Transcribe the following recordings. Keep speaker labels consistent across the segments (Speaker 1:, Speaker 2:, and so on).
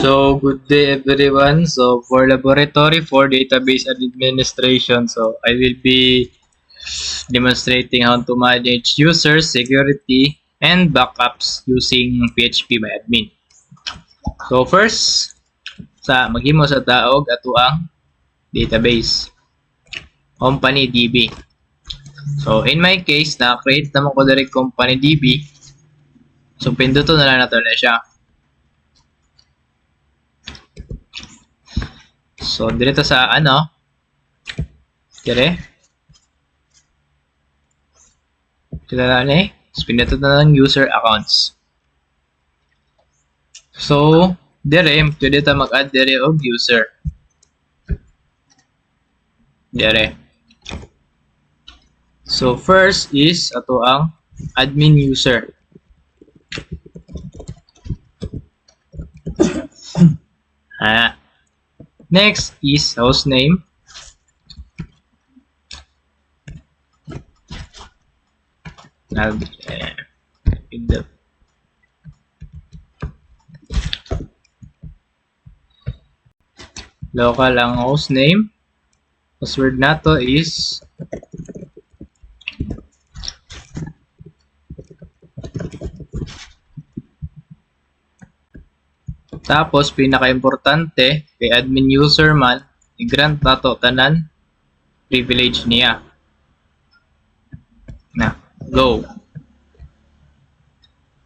Speaker 1: So, good day everyone. So, for laboratory for database administration, so I will be demonstrating how to manage user security and backups using PHP So, first, maghimo sa taog ato ang database, company DB. So, in my case, na-create naman ko direct company DB. So, pinduto na lang nato na siya. So, dito sa dire. Kita na ni, pinduto na lang user accounts. So, dire, pwede ta mag-add dire og user. Dire. So, first is ato ang admin user. Next is host name. Local ang host name. Password nato is tapos pinaka-importante kay admin user man i-grant nato tanan privilege niya. Na, go.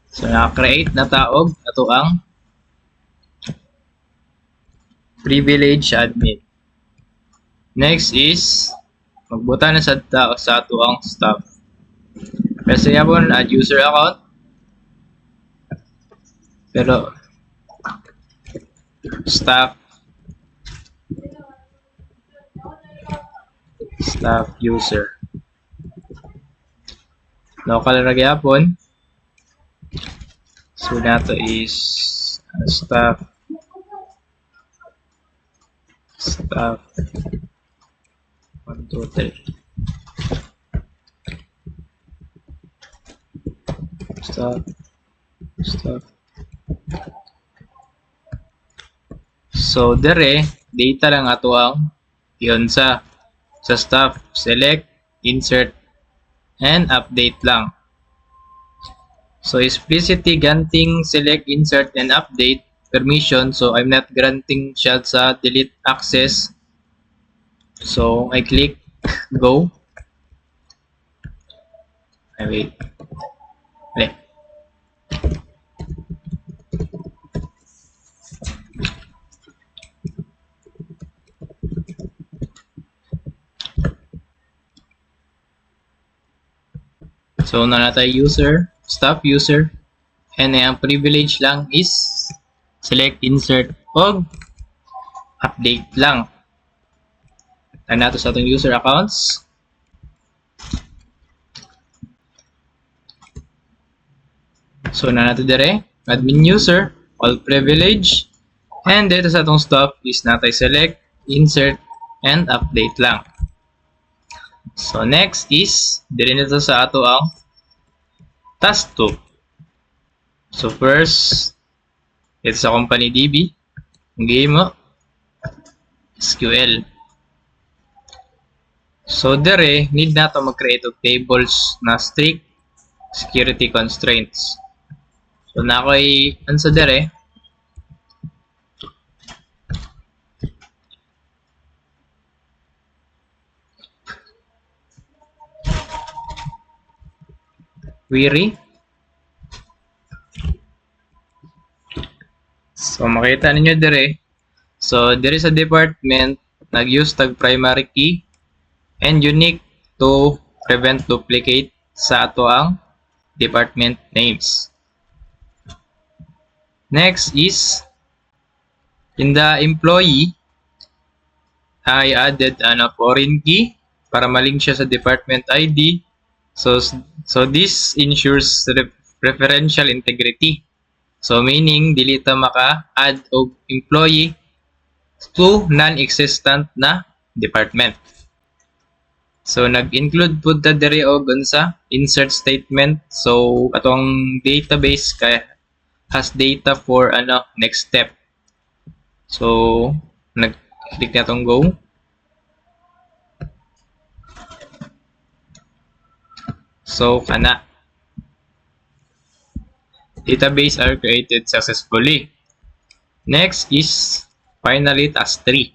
Speaker 1: So na-create na taog ato ang privilege admin. Next is magbuta na sa ato ang staff. Kasi yapon add user account. Pero staff user local ra gyapon. So nato is staff 1 2 3 staff. So dire data lang ato ang iyon sa staff, select, insert, and update lang. So explicitly granting select, insert, and update permission. So I'm not granting siya sa delete access. So I click go. Wait. So, nanatay user, staff user, and ang privilege lang is select, insert, o update lang. Nato sa atong user accounts. So, nato dire, admin user, all privilege, and dito sa atong staff is natay select, insert, and update lang. So, next is, dire nito sa ato ang task 2. So, first, it's a company DB. Game mo, SQL. So, dire, need nato mag-create of tables na strict security constraints. So, na ako'y, ansa dire, query. So, makita ninyo dire. So, there is a department nag-use tag primary key and unique to prevent duplicate sa ato ang department names. Next is in the employee, I added foreign key para malink siya sa department ID. So this ensures referential integrity. So meaning dili ta maka-add og employee to non-existent na department. So nag-include pud ta diri og unsa insert statement. So atong database kay has data for next step. So, nag-click na itong go. So, kana. Database are created successfully. Next is finally task 3.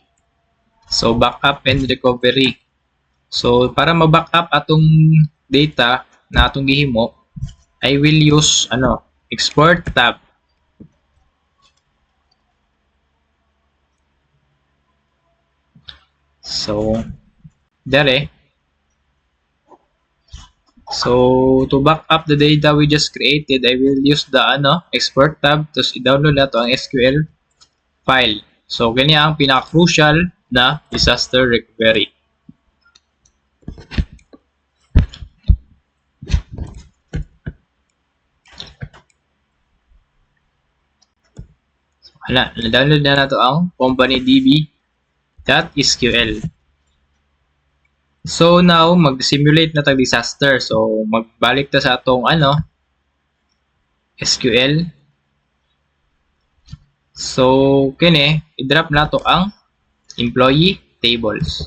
Speaker 1: So, backup and recovery. So, para ma-backup atong data na atong gihimo, I will use export tab. So, dere. So, to back up the data we just created, I will use the export tab to i-download na to ang SQL file. So, ganyan ang pinaka-crucial na disaster recovery. So, na-download na to ang companydb.sql. So, now, mag-simulate na tag disaster. So, magbalik ta sa atong SQL. So, kini, i-drop na to ang employee tables.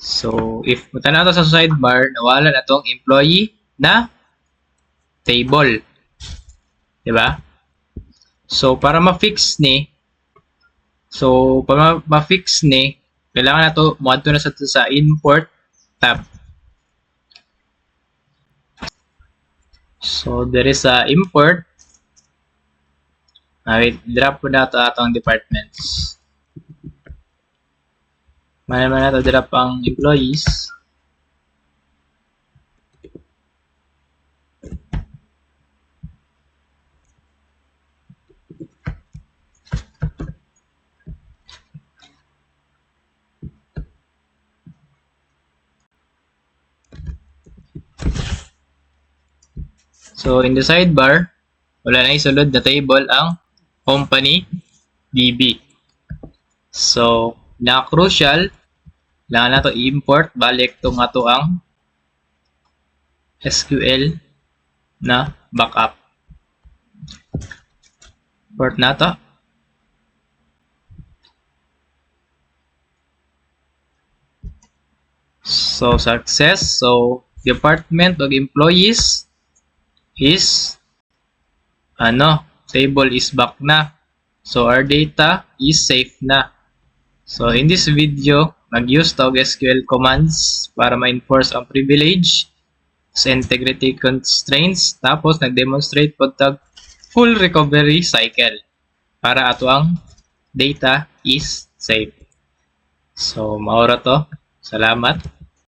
Speaker 1: So, if punta na to sa sidebar, nawala na tong employee na table. Diba? So, para ma-fix ni, kailangan na to, mo-add to na sa import tab. So, there is a import. Drop po na to atong departments. Manaman na to drop ang employees. So, in the sidebar, wala na isulod na table ang company DB. So, na-crucial, kailangan na to i-import, balik to nga to ang SQL na backup. Import na to. So, success. So, department of employees is table is back na. So, our data is safe na. So, in this video, nag-use tawag SQL commands para ma-enforce ang privilege sa integrity constraints. Tapos, nag-demonstrate po tag full recovery cycle para ato ang data is safe. So, maura to. Salamat.